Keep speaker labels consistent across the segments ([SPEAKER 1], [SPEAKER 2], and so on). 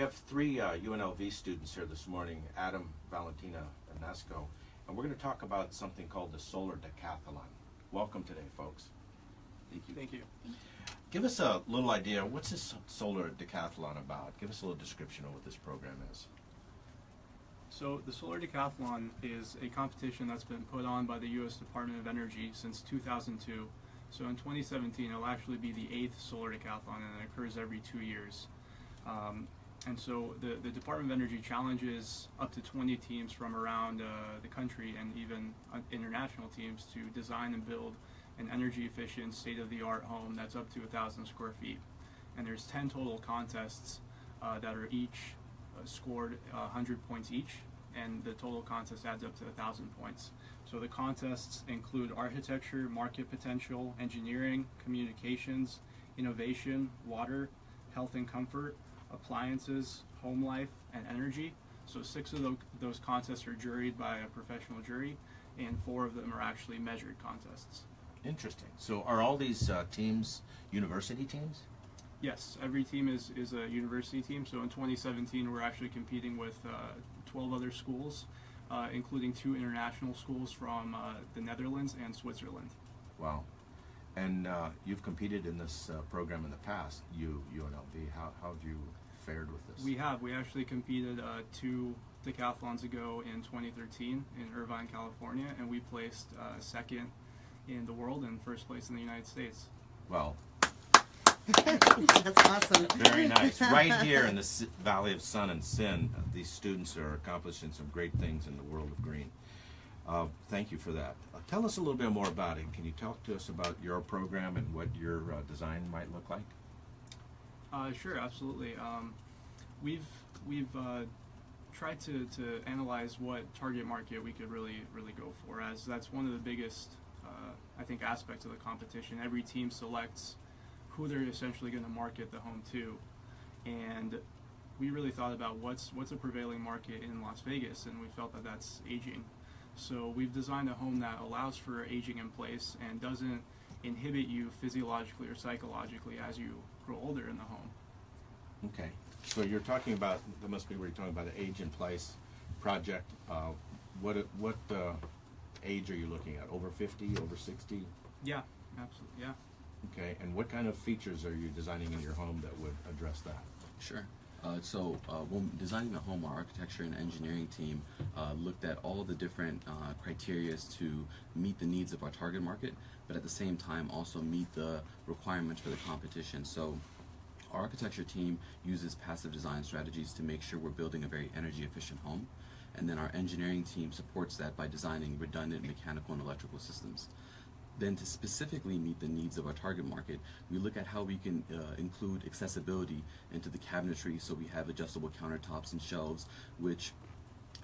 [SPEAKER 1] We have three UNLV students here this morning, Adam, Valentina, and Nesco, and we're going to talk about something called the Solar Decathlon. Welcome today, folks. Thank you.
[SPEAKER 2] Thank you.
[SPEAKER 1] Give us a little idea, what's this Solar Decathlon about? Give us a little description of what this program is.
[SPEAKER 2] So the Solar Decathlon is a competition that's been put on by the U.S. Department of Energy since 2002. So in 2017, it'll actually be the 8th Solar Decathlon, and it occurs every 2 years. And so the Department of Energy challenges up to 20 teams from around the country and even international teams to design and build an energy efficient, state-of-the-art home that's up to 1,000 square feet. And there's 10 total contests that are each scored 100 points each, and the total contest adds up to 1,000 points. So the contests include architecture, market potential, engineering, communications, innovation, water, health and comfort, appliances, home life, and energy. So 6 of those contests are juried by a professional jury, and 4 of them are actually measured contests.
[SPEAKER 1] Interesting. So are all these teams university teams?
[SPEAKER 2] Yes, every team is a university team. So in 2017, we're actually competing with 12 other schools, including 2 international schools from the Netherlands and Switzerland.
[SPEAKER 1] Wow. And you've competed in this program in the past, UNLV. How have you fared with this?
[SPEAKER 2] We have. We actually competed 2 decathlons ago in 2013 in Irvine, California, and we placed second in the world and first place in the United States.
[SPEAKER 1] Well,
[SPEAKER 3] that's awesome.
[SPEAKER 1] very nice. Right here in the Valley of Sun and Sin, these students are accomplishing some great things in the world of green. Thank you for that. Tell us a little bit more about it. Can you talk to us about your program and what your design might look like?
[SPEAKER 2] Sure, absolutely. We've tried to analyze what target market we could really go for, as that's one of the biggest I think aspects of the competition. Every team selects who they're essentially going to market the home to, and we really thought about what's a prevailing market in Las Vegas, and we felt that that's aging. So we've designed a home that allows for aging in place and doesn't inhibit you physiologically or psychologically as you grow older in the home.
[SPEAKER 1] Okay. So you're talking about, that must be where you're talking about the age in place project. What age are you looking at? Over 50, over 60?
[SPEAKER 2] Yeah, absolutely, yeah.
[SPEAKER 1] Okay, and what kind of features are you designing in your home that would address that?
[SPEAKER 4] Sure. When designing the home, our architecture and engineering team looked at all the different criteria to meet the needs of our target market, but at the same time also meet the requirements for the competition. So our architecture team uses passive design strategies to make sure we're building a very energy efficient home. And then our engineering team supports that by designing redundant mechanical and electrical systems. Then to specifically meet the needs of our target market, we look at how we can include accessibility into the cabinetry, so we have adjustable countertops and shelves, which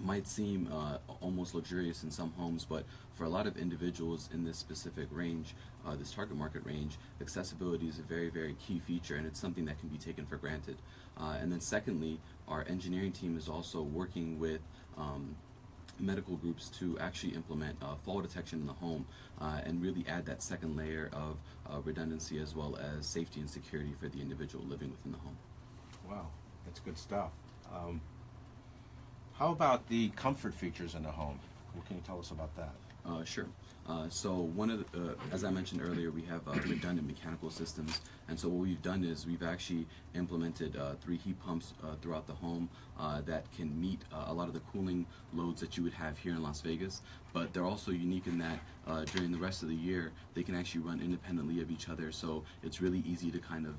[SPEAKER 4] might seem almost luxurious in some homes, but for a lot of individuals in this specific range, this target market range, accessibility is a very, very key feature, and it's something that can be taken for granted. And then secondly, our engineering team is also working with medical groups to actually implement fall detection in the home and really add that second layer of redundancy as well as safety and security for the individual living within the home.
[SPEAKER 1] Wow, that's good stuff. How about the comfort features in the home? What can you tell us about that?
[SPEAKER 4] Sure. So one of the, as I mentioned earlier, we have redundant mechanical systems, and so what we've done is we've actually implemented 3 heat pumps throughout the home that can meet a lot of the cooling loads that you would have here in Las Vegas, but they're also unique in that during the rest of the year they can actually run independently of each other, so it's really easy to kind of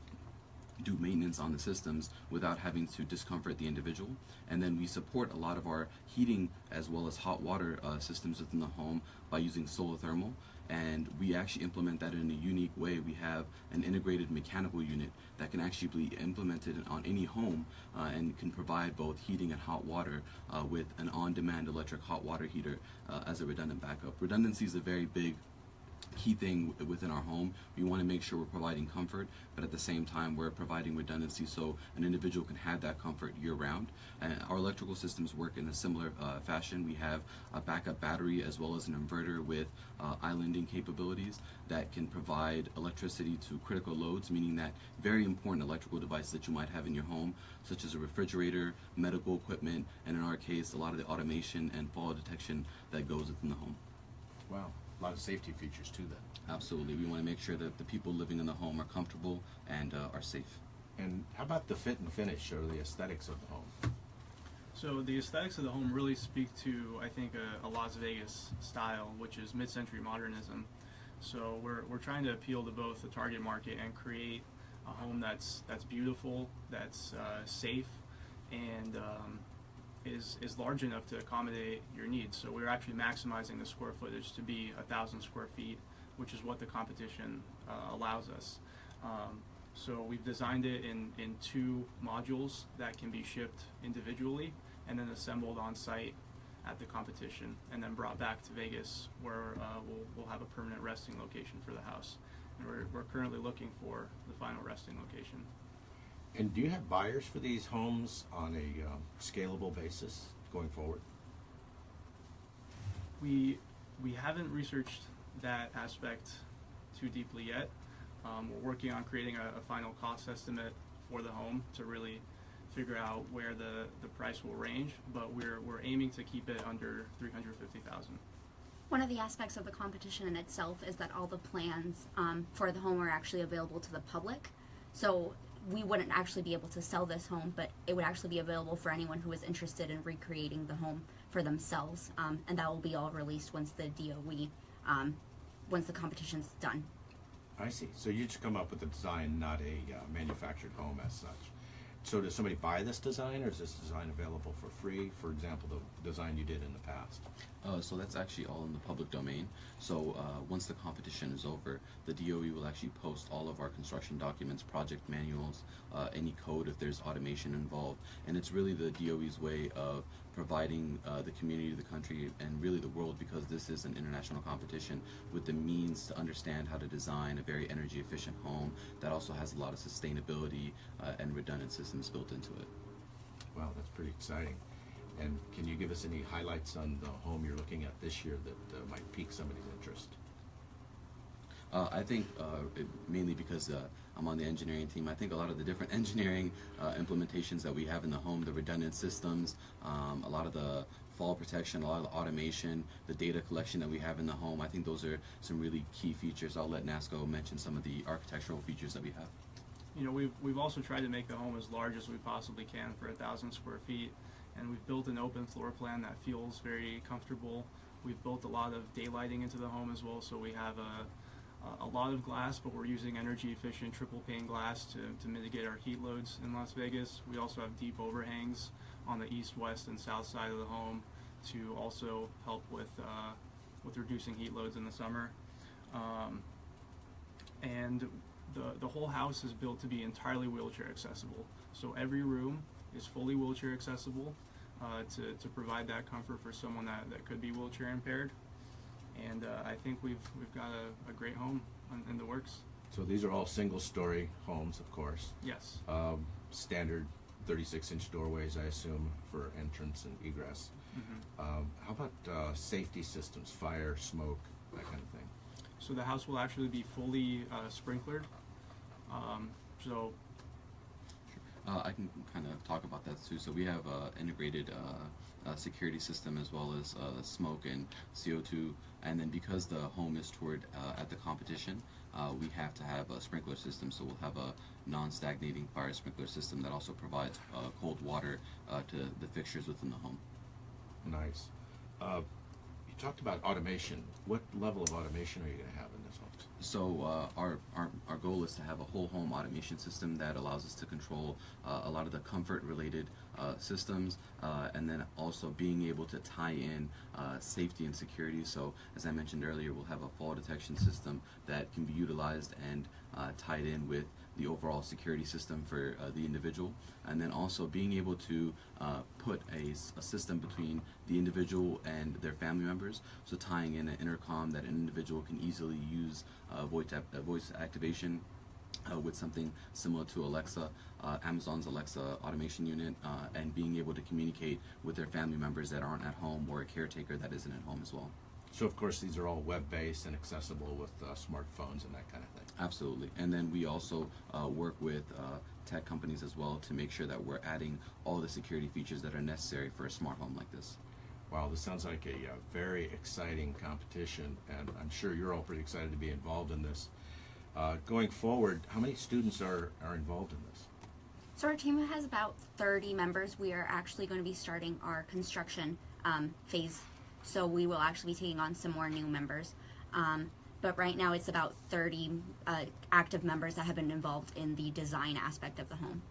[SPEAKER 4] do maintenance on the systems without having to discomfort the individual. And then we support a lot of our heating as well as hot water systems within the home by using solar thermal, and we actually implement that in a unique way. We have an integrated mechanical unit that can actually be implemented on any home and can provide both heating and hot water with an on-demand electric hot water heater as a redundant backup. Redundancy is a very big key thing within our home. We want to make sure we're providing comfort, but at the same time we're providing redundancy so an individual can have that comfort year round. And our electrical systems work in a similar fashion. We have a backup battery as well as an inverter with islanding capabilities that can provide electricity to critical loads, meaning that very important electrical devices that you might have in your home, such as a refrigerator, medical equipment, and in our case, a lot of the automation and fall detection that goes within the home.
[SPEAKER 1] Wow, a lot of safety features too then.
[SPEAKER 4] Absolutely. We want to make sure that the people living in the home are comfortable and are safe.
[SPEAKER 1] And how about the fit and finish or the aesthetics of the home?
[SPEAKER 2] So the aesthetics of the home really speak to, I think, a Las Vegas style, which is mid-century modernism. So we're trying to appeal to both the target market and create a home that's beautiful, that's safe, and is large enough to accommodate your needs. So we're actually maximizing the square footage to be 1,000 square feet, which is what the competition allows us. So we've designed it in 2 modules that can be shipped individually and then assembled on site at the competition and then brought back to Vegas where we'll have a permanent resting location for the house. And we're currently looking for the final resting location.
[SPEAKER 1] And do you have buyers for these homes on a scalable basis going forward?
[SPEAKER 2] We haven't researched that aspect too deeply yet. We're working on creating a final cost estimate for the home to really figure out where the price will range, but we're aiming to keep it under $350,000.
[SPEAKER 3] One of the aspects of the competition in itself is that all the plans for the home are actually available to the public. So we wouldn't actually be able to sell this home, but it would actually be available for anyone who is interested in recreating the home for themselves. And that will be all released once the DOE, once the competition's done.
[SPEAKER 1] I see. So you just come up with a design, not a manufactured home as such. So does somebody buy this design, or is this design available for free? For example, the design you did in the past.
[SPEAKER 4] So that's actually all in the public domain. So once the competition is over, the DOE will actually post all of our construction documents, project manuals, any code if there's automation involved. And it's really the DOE's way of providing the community, the country, and really the world, because this is an international competition, with the means to understand how to design a very energy efficient home that also has a lot of sustainability and redundant systems built into it.
[SPEAKER 1] Wow, that's pretty exciting. And can you give us any highlights on the home you're looking at this year that might pique somebody's interest?
[SPEAKER 4] I think mainly because I'm on the engineering team, I think a lot of the different engineering implementations that we have in the home, the redundant systems, a lot of the fall protection, a lot of the automation, the data collection that we have in the home, I think those are some really key features. I'll let NASCO mention some of the architectural features that we have.
[SPEAKER 2] You know, we've also tried to make the home as large as we possibly can for 1,000 square feet, and we've built an open floor plan that feels very comfortable. We've built a lot of daylighting into the home as well, so we have a lot of glass, but we're using energy efficient triple pane glass to mitigate our heat loads in Las Vegas. We also have deep overhangs on the east, west, and south side of the home to also help with reducing heat loads in the summer. And the whole house is built to be entirely wheelchair accessible. So every room is fully wheelchair accessible to provide that comfort for someone that could be wheelchair impaired. And I think we've got a great home in the works.
[SPEAKER 1] So these are all single-story homes, of course.
[SPEAKER 2] Yes.
[SPEAKER 1] Standard 36-inch doorways, I assume, for entrance and egress.
[SPEAKER 2] Mm-hmm.
[SPEAKER 1] How about safety systems, fire, smoke, that kind of thing?
[SPEAKER 2] So the house will actually be fully sprinklered. So
[SPEAKER 4] I can kind of talk about that too. So we have integrated security system as well as smoke and CO2. And then because the home is toured at the competition, we have to have a sprinkler system. So we'll have a non-stagnating fire sprinkler system that also provides cold water to the fixtures within the home.
[SPEAKER 1] Nice. You talked about automation. What level of automation are you going to have in this home?
[SPEAKER 4] So our goal is to have a whole home automation system that allows us to control a lot of the comfort related systems, and then also being able to tie in safety and security. So as I mentioned earlier, we'll have a fall detection system that can be utilized and tied in with the overall security system for the individual, and then also being able to put a system between the individual and their family members, so tying in an intercom that an individual can easily use voice activation with something similar to Alexa, Amazon's Alexa automation unit, and being able to communicate with their family members that aren't at home, or a caretaker that isn't at home as well.
[SPEAKER 1] So of course these are all web-based and accessible with smartphones and that kind of thing.
[SPEAKER 4] Absolutely. And then we also work with tech companies as well to make sure that we're adding all the security features that are necessary for a smart home like this.
[SPEAKER 1] Wow, this sounds like a very exciting competition, and I'm sure you're all pretty excited to be involved in this. Going forward, how many students are involved in this?
[SPEAKER 3] So our team has about 30 members. We are actually going to be starting our construction phase, so we will actually be taking on some more new members. But right now it's about 30 active members that have been involved in the design aspect of the home.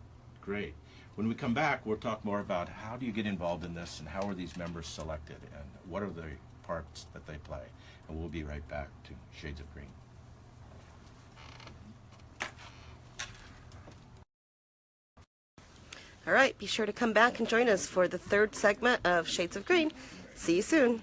[SPEAKER 1] Great. When we come back, we'll talk more about how do you get involved in this and how are these members selected and what are the parts that they play. And we'll be right back to Shades of Green.
[SPEAKER 5] All right, be sure to come back and join us for the third segment of Shades of Green. See you soon.